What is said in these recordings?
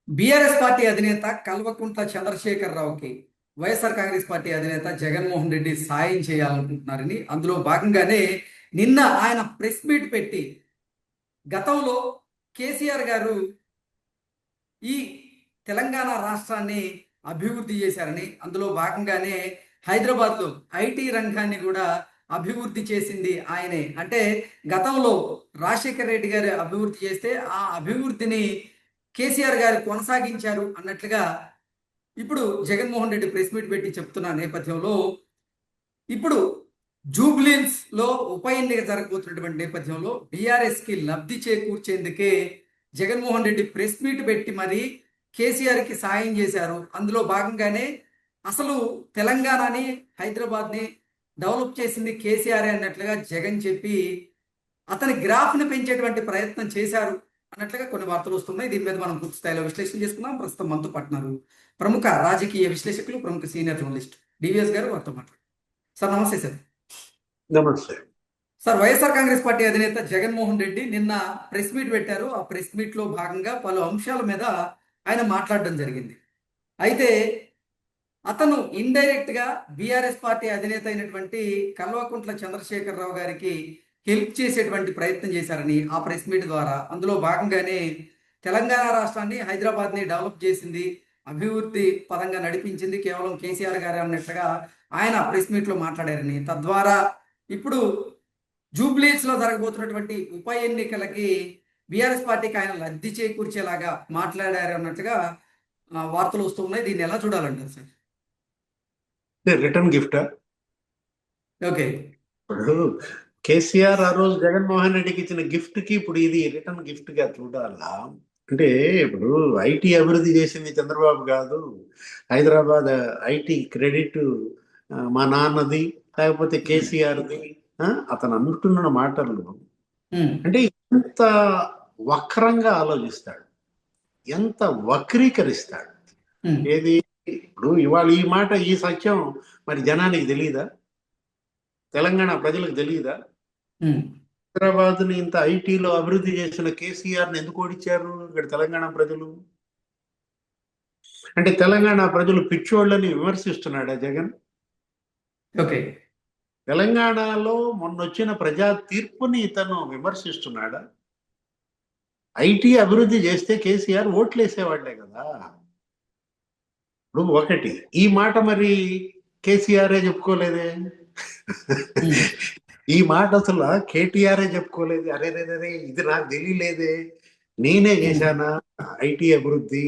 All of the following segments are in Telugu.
బీఆర్ఎస్ పార్టీ అధినేత కల్వకుంట్ల చంద్రశేఖరరావుకి వైఎస్ఆర్ కాంగ్రెస్ పార్టీ అధినేత జగన్మోహన్ రెడ్డి సాయం చేయాలనుకుంటున్నారని, అందులో భాగంగానే నిన్న ఆయన ప్రెస్ మీట్ పెట్టి గతంలో కేసీఆర్ గారు ఈ తెలంగాణ రాష్ట్రాన్ని అభివృద్ధి చేశారని, అందులో భాగంగానే హైదరాబాద్లో ఐటీ రంగాన్ని కూడా అభివృద్ధి చేసింది ఆయనే. అంటే గతంలో రాజశేఖర రెడ్డి గారు అభివృద్ధి చేస్తే ఆ అభివృద్ధిని కేసీఆర్ గారు కొనసాగించారు అన్నట్లుగా ఇప్పుడు జగన్మోహన్ రెడ్డి ప్రెస్ మీట్ పెట్టి చెప్తున్న నేపథ్యంలో, ఇప్పుడు జూబ్లీహిల్స్ లో ఉప ఎన్నిక జరగబోతున్నటువంటి నేపథ్యంలో బీఆర్ఎస్ కి లబ్ధి చేకూర్చేందుకే జగన్మోహన్ రెడ్డి ప్రెస్ మీట్ పెట్టి మరి కేసీఆర్ కి సాయం చేశారు. అందులో భాగంగానే అసలు తెలంగాణని, హైదరాబాద్ని డెవలప్ చేసింది కేసీఆర్ అన్నట్లుగా జగన్ చెప్పి అతని గ్రాఫ్ని పెంచేటువంటి ప్రయత్నం చేశారు అన్నట్లుగా కొన్ని వార్తలు వస్తున్నాయి. దీని మీద మనం పూర్తి స్థాయిలో విశ్లేషణ చేసుకుందాం. ప్రస్తుతం మనతో పట్టినారు ప్రముఖ రాజకీయ విశ్లేషకులు, ప్రముఖ సీనియర్ జర్నలిస్ట్ డివిఎస్ గారు. వారితో మాట్లాడు. సార్ నమస్తే. సార్ నమస్తే. సార్, వైఎస్ఆర్ కాంగ్రెస్ పార్టీ అధినేత జగన్మోహన్ రెడ్డి నిన్న ప్రెస్ మీట్ పెట్టారు. ఆ ప్రెస్ మీట్ లో భాగంగా పలు అంశాల మీద ఆయన మాట్లాడడం జరిగింది. అయితే అతను ఇండైరెక్ట్ గా బీఆర్ఎస్ పార్టీ అధినేత అయినటువంటి కల్వకుంట్ల చంద్రశేఖరరావు గారికి హెల్ప్ చేసేటువంటి ప్రయత్నం చేశారని ఆ ప్రెస్ మీట్ ద్వారా, అందులో భాగంగానే తెలంగాణ రాష్ట్రాన్ని, హైదరాబాద్ని డెవలప్ చేసింది, అభివృద్ధి పదంగా నడిపించింది కేవలం కేసీఆర్ గారు అన్నట్లుగా ఆయన ప్రెస్ మీట్ లో మాట్లాడారని, తద్వారా ఇప్పుడు జూబ్లీస్ లో జరగబోతున్నటువంటి ఉప ఎన్నికలకి బీఆర్ఎస్ పార్టీకి ఆయన లబ్ధి చేకూర్చేలాగా మాట్లాడారు అన్నట్టుగా వార్తలు వస్తున్నాయి. దీన్ని ఎలా చూడాలంటారు సార్? Return gift. ఓకే. ఇప్పుడు కేసీఆర్ ఆ రోజు జగన్మోహన్ రెడ్డికి ఇచ్చిన గిఫ్ట్ కి ఇప్పుడు ఇది రిటర్న్ గిఫ్ట్ గా చూడాలా? అంటే ఇప్పుడు ఐటీ అభివృద్ధి చేసింది చంద్రబాబు కాదు, హైదరాబాద్ ఐటీ క్రెడిట్ మా నాన్నది, లేకపోతే కేసీఆర్ది. అతను అంటున్న మాటలు అంటే ఎంత వక్రంగా ఆలోచిస్తాడు, ఎంత వక్రీకరిస్తాడు. ఏది ఇప్పుడు ఇవాళ ఈ మాట, ఈ సత్యం మరి జనానికి తెలియదా? తెలంగాణ ప్రజలకు తెలియదా? హైదరాబాద్ ని ఇంత ఐటీలో అభివృద్ధి చేసిన కేసీఆర్ ని ఎందుకు ఓడించారు ఇక్కడ తెలంగాణ ప్రజలు? అంటే తెలంగాణ ప్రజలు పిచ్చోళ్ళని విమర్శిస్తున్నాడా జగన్? ఓకే. తెలంగాణలో మొన్నొచ్చిన ప్రజా తీర్పుని ఇతను విమర్శిస్తున్నాడా? ఐటీ అభివృద్ధి చేస్తే కేసీఆర్ ఓట్లేసేవాళ్లే కదా. ఇప్పుడు ఒకటి ఈ మాట మరి కేసీఆరే చెప్పుకోలేదే, ఈ మాట అసలు కేటీఆరే చెప్పుకోలేదు. అరే రే ఇది నాకు తెలియలేదే, నేనే చేశానా ఐటీ అభివృద్ధి,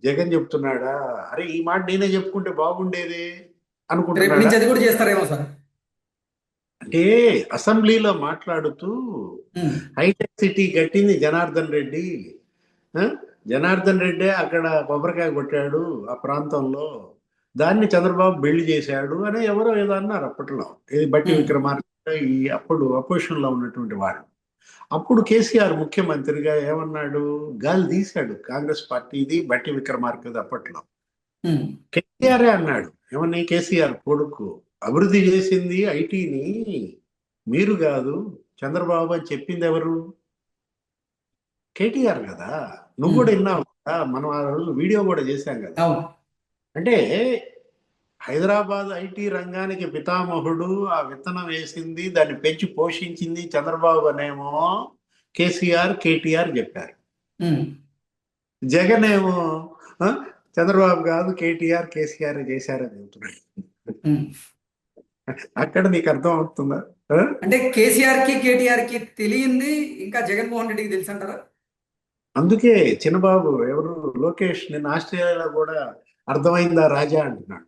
జగన్ చెప్తున్నాడా? అరే ఈ మాట నేనే చెప్పుకుంటే బాగుండేది అనుకుంటున్నాడా? అంటే అసెంబ్లీలో మాట్లాడుతూ హైటెక్ సిటీ కట్టింది జనార్దన్ రెడ్డి, జనార్దన్ రెడ్డి అక్కడ కొబ్బరికాయ కొట్టాడు ఆ ప్రాంతంలో, దాన్ని చంద్రబాబు బిల్డ్ చేశాడు అని ఎవరో ఏదో అన్నారు అప్పట్లో. ఇది బట్టి విక్రమార్క, ఈ అప్పుడు అపోజిషన్ లో ఉన్నటువంటి వాడు. అప్పుడు కేసీఆర్ ముఖ్యమంత్రిగా ఏమన్నాడు? గాలి తీశాడు కాంగ్రెస్ పార్టీది, బట్టి విక్రమార్కది. అప్పట్లో కేసీఆరే అన్నాడు, ఏమని? కేసీఆర్ కొడుకు అభివృద్ధి చేసింది ఐటీని మీరు కాదు చంద్రబాబు అని చెప్పింది ఎవరు? కేటీఆర్ కదా. నువ్వు కూడా విన్నావు కదా, మనం ఆ రోజు వీడియో కూడా చేశాం కదా. అంటే హైదరాబాద్ ఐటీ రంగానికి పితామహుడు, ఆ విత్తనం వేసింది, దాన్ని పెంచి పోషించింది చంద్రబాబు అనేమో కేసీఆర్, కేటీఆర్ చెప్పారు. జగన్ ఏమో చంద్రబాబు కాదు కేటీఆర్, కేసీఆర్ చేశారని చెబుతున్నాడు. అక్కడ నీకు అర్థం అవుతుందా? అంటే కేసీఆర్ కి, కేటీఆర్ కి తెలియంది ఇంకా జగన్మోహన్ రెడ్డికి తెలుసు అంటారా? అందుకే చిన్నబాబు ఎవరు లోకేష్ నిన్న ఆస్ట్రేలియాలో కూడా అర్థమైందా రాజా అంటున్నాడు.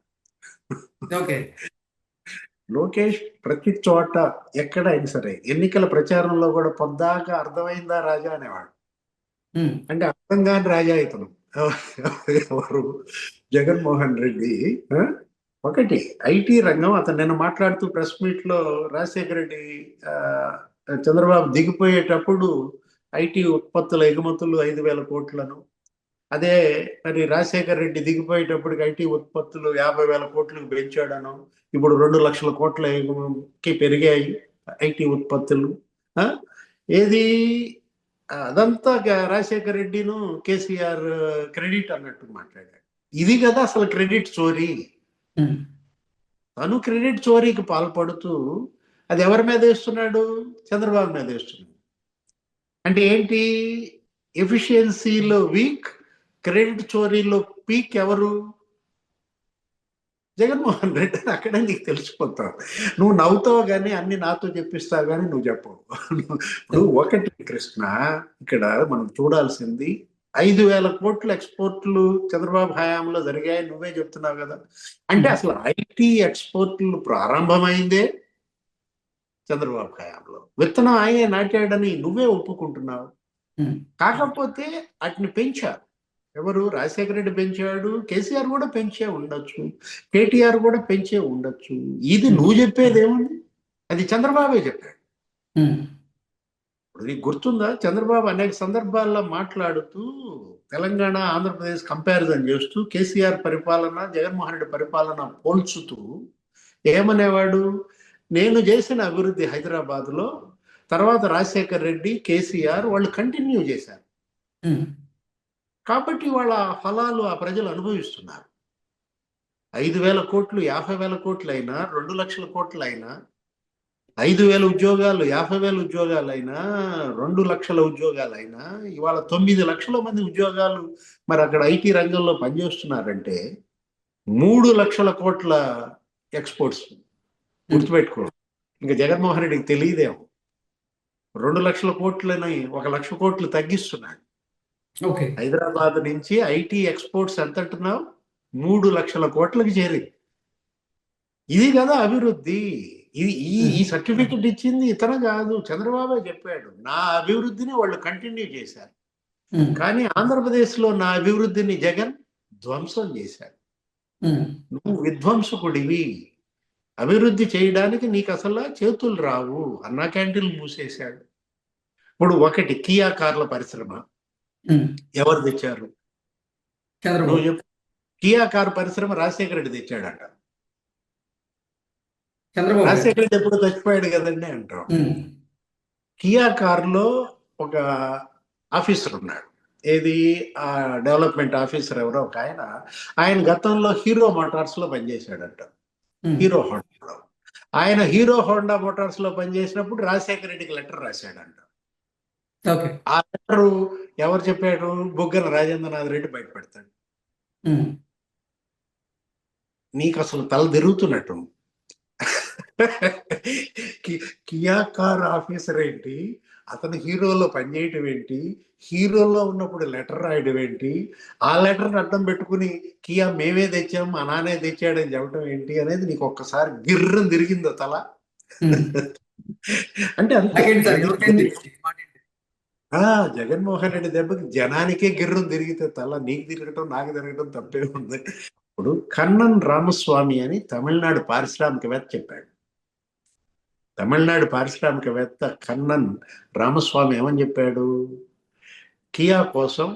ఓకే. లోకేష్ ప్రతి చోట ఎక్కడైనా సరే ఎన్నికల ప్రచారంలో కూడా పొద్దాక అర్థమైందా రాజా అనేవాడు. అంటే అర్థం కాని రాజా ఇతను ఎవరు? జగన్మోహన్ రెడ్డి. ఒకటి ఐటీ రంగం. అతను నిన్న మాట్లాడుతూ ప్రెస్ మీట్ లో రాజశేఖర రెడ్డి చంద్రబాబు దిగిపోయేటప్పుడు ఐటీ ఉత్పత్తుల ఎగుమతులు 5,000 కోట్లను, అదే మరి రాజశేఖర రెడ్డి దిగిపోయేటప్పటికి ఐటీ ఉత్పత్తులు 50,000 కోట్లకు పెంచాడను. ఇప్పుడు 2 లక్షల కోట్లకి పెరిగాయి ఐటీ ఉత్పత్తులు. ఏది అదంతా రాజశేఖర రెడ్డిను కేసీఆర్ క్రెడిట్ అన్నట్టు మాట్లాడాడు. ఇది కదా అసలు క్రెడిట్ చోరీ. ఉమ్, తను క్రెడిట్ చోరీకి పాల్పడుతూ అది ఎవరి మీద వేస్తున్నాడు? చంద్రబాబు మీద వేస్తున్నాడు. అంటే ఏంటి? ఎఫిషియన్సీలో వీక్, క్రెడిట్ చోరీలో పీక్ ఎవరు? జగన్మోహన్ రెడ్డి. అక్కడే నీకు తెలిసిపోతావు. నువ్వు నవ్వుతావు కానీ అన్ని నాతో చెప్పిస్తావు కానీ నువ్వు చెప్పవు. ఇప్పుడు ఒకటి కృష్ణ, ఇక్కడ మనం చూడాల్సింది 5,000 కోట్ల ఎక్స్పోర్ట్లు చంద్రబాబు హయాంలో జరిగాయి నువ్వే చెప్తున్నావు కదా. అంటే అసలు ఐటీ ఎక్స్పోర్ట్లు ప్రారంభమైందే చంద్రబాబు హయాంలో. విత్తనం ఆయనే నాటాడని నువ్వే ఒప్పుకుంటున్నావు. ఉమ్, కాకపోతే వాటిని పెంచారు. ఎవరు? రాజశేఖర రెడ్డి పెంచాడు, కేసీఆర్ కూడా పెంచే ఉండొచ్చు, కేటీఆర్ కూడా పెంచే ఉండొచ్చు. ఇది నువ్వు చెప్పేది ఏముంది? అది చంద్రబాబే చెప్పాడు. ఉమ్, ఇప్పుడు నీకు గుర్తుందా? చంద్రబాబు అనేక సందర్భాల్లో మాట్లాడుతూ తెలంగాణ ఆంధ్రప్రదేశ్ కంపారిజన్ చేస్తూ కేసీఆర్ పరిపాలన జగన్మోహన్ రెడ్డి పరిపాలన పోల్చుతూ ఏమనేవాడు? నేను చేసిన అభివృద్ధి హైదరాబాద్ లో తర్వాత రాజశేఖర్ రెడ్డి కేసీఆర్ వాళ్ళు కంటిన్యూ చేశారు ఉమ్, కాబట్టి వాళ్ళ ఫలాలు ఆ ప్రజలు అనుభవిస్తున్నారు. 5,000 కోట్లు 50,000 కోట్లు అయినా, 2 లక్షల కోట్లు అయినా, 5,000 ఉద్యోగాలు 50,000 ఉద్యోగాలైనా, 2 లక్షల ఉద్యోగాలైనా, ఇవాళ 9 లక్షల మంది ఉద్యోగాలు మరి అక్కడ ఐటీ రంగంలో పనిచేస్తున్నారంటే 3 లక్షల కోట్ల ఎక్స్పోర్ట్స్. గుర్తుపెట్టుకో. ఇంకా జగన్మోహన్ రెడ్డికి తెలియదేమో 2 లక్షల కోట్లని 1 లక్ష కోట్లు తగ్గిస్తున్నాడు. ఓకే. హైదరాబాద్ నుంచి ఐటీ ఎక్స్పోర్ట్స్ ఎంత అంటున్నావు? 3 లక్షల కోట్లకి చేరింది. ఇది కదా అభివృద్ధి. ఇది ఈ సర్టిఫికెట్ ఇచ్చింది ఇతను కాదు, చంద్రబాబే చెప్పాడు. నా అభివృద్ధిని వాళ్ళు కంటిన్యూ చేశారు. ఉమ్, కానీ ఆంధ్రప్రదేశ్ లో నా అభివృద్ధిని జగన్ ధ్వంసం చేశాడు. ఉమ్, నువ్వు విధ్వంసకుడివి. అభివృద్ధి చేయడానికి నీకు అసలు చేతులు రావు. అన్నా క్యాంటీన్లు మూసేశాడు. ఇప్పుడు ఒకటి కియా కార్ల పరిశ్రమ ఉమ్, ఎవరు తెచ్చారు? చంద్రబాబు. నువ్వు చెప్పు. కియా కార్ పరిశ్రమ రాజశేఖర రెడ్డి తెచ్చాడంట. చంద్రబాబు గారు. రాజశేఖర రెడ్డి ఎప్పుడు చచ్చిపోయాడు కదండి అంటాం. ఉమ్, కియా కార్లో ఒక ఆఫీసర్ ఉన్నాడు. ఏది? ఆ డెవలప్మెంట్ ఆఫీసర్ ఎవరో ఒక ఆయన. ఆయన గతంలో హీరో మోటార్స్ లో పనిచేశాడంట. ఉమ్, హీరో హోండాలో. ఆయన హీరో హోండా మోటార్స్ లో పనిచేసినప్పుడు రాజశేఖర రెడ్డికి లెటర్ రాశాడంట. ఓకే. ఆ లెటర్ ఎవరు చెప్పాడు? బుగ్గన రాజేంద్రనాథ్ రెడ్డి బయటపెడతాడు. ఉమ్, నీకు అసలు తల తిరుగుతున్నట్టు. కియా కార్ ఆఫీసర్ ఏంటి? అతను హీరోలో పనిచేయటం ఏంటి? హీరోలో ఉన్నప్పుడు లెటర్ రాయడం ఏంటి? ఆ లెటర్ని అడ్డం పెట్టుకుని కియా మేమే తెచ్చాం మా నాన్నే తెచ్చాడని చెప్పడం ఏంటి అనేది నీకు ఒక్కసారి గిర్రం తిరిగిందో తల? ఉమ్. అంటే అంతే. నాకేంటి సార్, ఎవరికైనా తెలిసింది ఈ మాట ఏంటి? జగన్మోహన్ రెడ్డి దెబ్బకి జనానికే గిర్రం తిరిగితే తల నీకు తిరగటం నాకు తిరగటం తప్పే ఉంది. ఇప్పుడు కన్నన్ రామస్వామి అని తమిళనాడు పారిశ్రామికవేత్త చెప్పాడు. తమిళనాడు పారిశ్రామికవేత్త కన్నన్ రామస్వామి ఏమని చెప్పాడు? కియా కోసం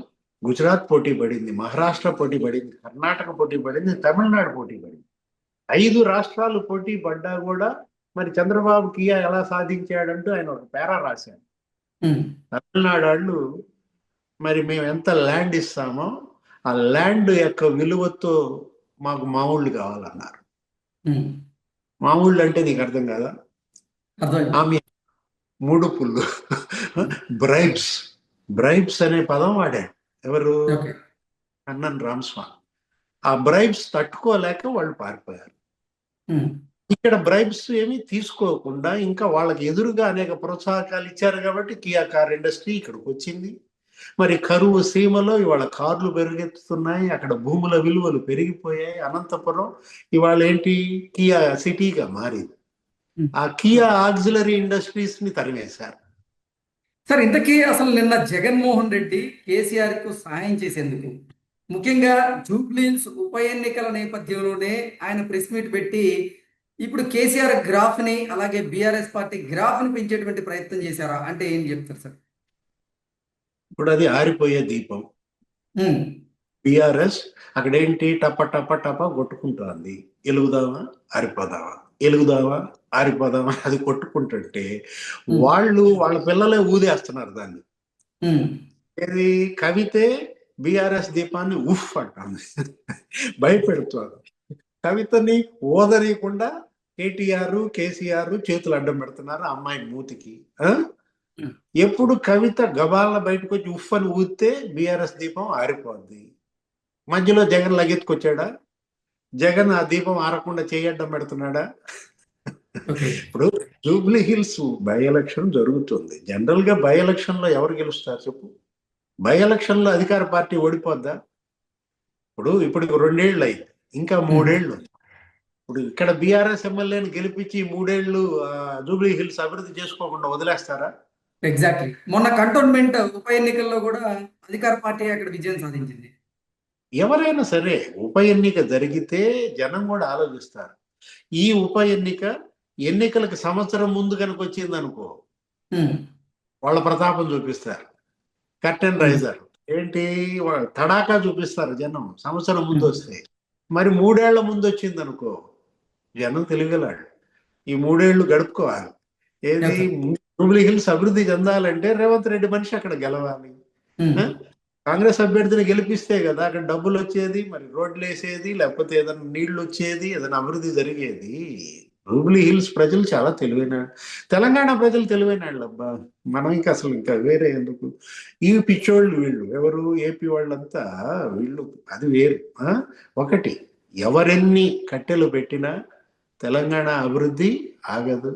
గుజరాత్ పోటీ పడింది, మహారాష్ట్ర పోటీ పడింది, కర్ణాటక పోటీ పడింది, తమిళనాడు పోటీ పడింది. 5 రాష్ట్రాలు పోటీ పడ్డా కూడా మరి చంద్రబాబు కియా ఎలా సాధించాడంటూ ఆయన ఒక పేరా రాశాడు. ఉమ్, తమిళనాడు వాళ్ళు మరి మేము ఎంత ల్యాండ్ ఇస్తామో ఆ ల్యాండ్ యొక్క విలువతో మాకు మామూళ్ళు కావాలన్నారు. ఉమ్, మామూళ్ళు అంటే నీకు అర్థం కదా? అర్థమైంది. ఆమె ముడుపులు, బ్రైబ్స్. బ్రైబ్స్ అనే పదం వాడాడు. ఎవరు? ఓకే. కన్నన్ రామస్వామి. ఆ బ్రైబ్స్ తట్టుకోలేక వాళ్ళు పారిపోయారు. ఉమ్, ఇక్కడ బ్రైబ్స్ ఏమీ తీసుకోకుండా ఇంకా వాళ్ళకి ఎదురుగా అనేక ప్రోత్సాహకాలు ఇచ్చారు కాబట్టి కియా కార్ ఇండస్ట్రీ ఇక్కడికి వచ్చింది. మరి కరువు సీమలో ఇవాళ కార్లు పెరిగెత్తుతున్నాయి, అక్కడ భూముల విలువలు పెరిగిపోయాయి. అనంతపురం ఇవాళ ఏంటి? కియా సిటీగా మారింది. ఉమ్. ఆ కియా ఆక్సిలరీ ఇండస్ట్రీస్ ని తరిమేశారు. సార్, ఇంతకీ అసలు నిన్న జగన్మోహన్ రెడ్డి కేసీఆర్ కు సహాయం చేసేందుకు, ముఖ్యంగా జూబ్లీహిల్స్ ఉప ఎన్నికల నేపథ్యంలోనే ఆయన ప్రెస్ మీట్ పెట్టి ఇప్పుడు కేసీఆర్ గ్రాఫ్ ని అలాగే బీఆర్ఎస్ పార్టీ గ్రాఫ్ ని పెంచేటువంటి ప్రయత్నం చేశారా అంటే ఏం చెప్తారు సార్? ఇప్పుడు అది ఆరిపోయే దీపం. ఉమ్, బిఆర్ఎస్ అక్కడేంటి? టప టప టప కొట్టుకుంటుంది. ఎలుగుదామా ఆరిపోదామా, ఎలుగుదామా ఆరిపోదామా అది కొట్టుకుంటుంటే వాళ్ళు వాళ్ళ పిల్లలే ఊదేస్తున్నారు దాన్ని. ఉమ్, ఇది కవితే బీఆర్ఎస్ దీపాన్ని ఉఫ్ అంటుంది, భయపెడుతుంది. కవితని ఓదరీయకుండా కేసీఆర్ చేతులు అడ్డం పెడుతున్నారు ఆ అమ్మాయి మూతికి. ఆ? ఉమ్. ఎప్పుడు కవిత గబాలన బయటకు వచ్చి ఉఫ్ అని ఊదితే బీఆర్ఎస్ దీపం ఆరిపోద్ది. మధ్యలో జగన్ లగెత్తుకొచ్చాడా? జగన్ ఆ దీపం ఆరకుండా చేయడ్డం పెడుతున్నాడా? ఓకే. ఇప్పుడు జూబ్లీ హిల్స్ బై ఎలక్షన్ జరుగుతుంది. జనరల్ గా బై ఎలక్షన్ లో ఎవరు గెలుస్తారు చెప్పు? బై ఎలక్షన్ లో అధికార పార్టీ ఓడిపోద్దా? ఇప్పుడు 2 ఏళ్ళు అయింది, ఇంకా 3 ఏళ్ళు ఉంది. ఇప్పుడు ఇక్కడ బీఆర్ఎస్ ఎమ్మెల్యేని గెలిపించి 3 ఏళ్ళు జూబ్లీ హిల్స్ అభివృద్ధి చేసుకోకుండా వదిలేస్తారా? ఎగ్జాక్ట్లీ. మొన్న కంటోన్మెంట్ ఉప ఎన్నికల్లో కూడా అధికార పార్టీ అక్కడ విజయం సాధించింది. ఎవరైనా సరే ఉప ఎన్నిక జరిగితే జనం కూడా ఆలోచిస్తారు. ఈ ఉప ఎన్నికలకు సంవత్సరం ముందు కనుక వచ్చింది అనుకో, ఉమ్, వాళ్ళ ప్రతాపం చూపిస్తారు. కర్టెన్ ఉమ్, రైజర్ ఏంటి, తడాకా చూపిస్తారు జనం సంవత్సరం ముందు ఉమ్. వస్తే. మరి 3 ఏళ్ల ముందు వచ్చింది అనుకో, జనం తెలియగలాడు ఈ 3 ఏళ్ళు గడుపుకోవాలి. ఏది ఓకే. జూబ్లీ హిల్స్ అభివృద్ధి చెందాలంటే రేవంత్ రెడ్డి మనిషి అక్కడ గెలవాలి. ఉమ్, ఆ? కాంగ్రెస్ అభ్యర్థిని గెలిపిస్తే కదా అక్కడ డబ్బులు వచ్చేది, మరి రోడ్లు వేసేది, లేకపోతే ఏదైనా నీళ్లు వచ్చేది, ఏదైనా అభివృద్ధి జరిగేది. జూబ్లీ హిల్స్ ప్రజలు చాలా తెలివైన, తెలంగాణ ప్రజలు తెలివైన వాళ్ళు అబ్బా. మనం ఇంకా అసలు ఇంకా వేరే ఎందుకు? ఈ పిచ్చోళ్ళు వీళ్ళు ఎవరు, ఏపీ వాళ్ళంతా వీళ్ళు, అది వేరు. ఒకటి, ఎవరెన్ని కట్టెలు పెట్టినా తెలంగాణ అభివృద్ధి ఆగదు.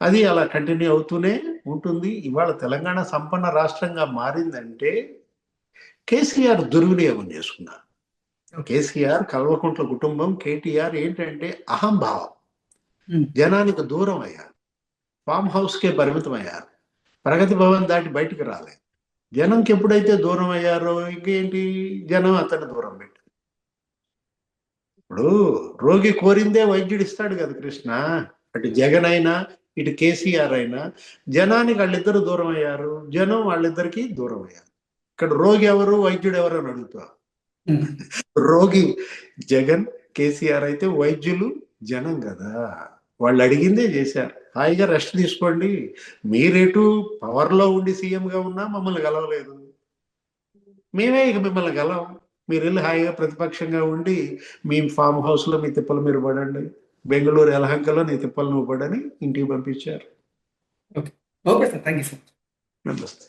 అది అలా కంటిన్యూ అవుతూనే ఉంటుంది. ఇవాళ తెలంగాణ సంపన్న రాష్ట్రంగా మారిందంటే కేసీఆర్ దుర్వినియోగం చేసుకున్నారు. కేసీఆర్, కల్వకుంట్ల కుటుంబం, కేటీఆర్ ఏంటంటే అహంభావం. ఉమ్, జనానికి దూరం అయ్యారు, ఫామ్ హౌస్కే పరిమితం అయ్యారు, ప్రగతి భవన్ దాటి బయటికి రాలేదు. జనంకి ఎప్పుడైతే దూరం అయ్యారో ఇంకేంటి, జనం అతన్ని దూరం పెట్టారు. ఇప్పుడు రోగి కోరిందే వైద్యుడు ఇస్తాడు కదా కృష్ణ. అటు జగన్ అయినా ఇటు కేసీఆర్ అయినా జనానికి వాళ్ళిద్దరు దూరం అయ్యారు, జనం వాళ్ళిద్దరికి దూరం అయ్యారు. ఇక్కడ రోగి ఎవరు, వైద్యుడు ఎవరు అని అడుగుతా. ఉమ్. రోగి జగన్ కేసీఆర్ అయితే వైద్యులు జనం కదా. వాళ్ళు అడిగిందే చేశారు. హాయిగా రెస్ట్ తీసుకోండి, మీరేటు పవర్లో ఉండి సీఎంగా ఉన్నా మమ్మల్ని గెలవలేదు, మేమే ఇక మిమ్మల్ని గెలవం, మీరు వెళ్ళి హాయిగా ప్రతిపక్షంగా ఉండి మీ ఫామ్ హౌస్లో మీ తిప్పలు మీరు పడండి, బెంగళూరు యలహంకలో నీ తిప్పలు నువ్వు పడని ఇంటికి పంపించారు. Okay. Okay sir, thank you sir. నమస్తే.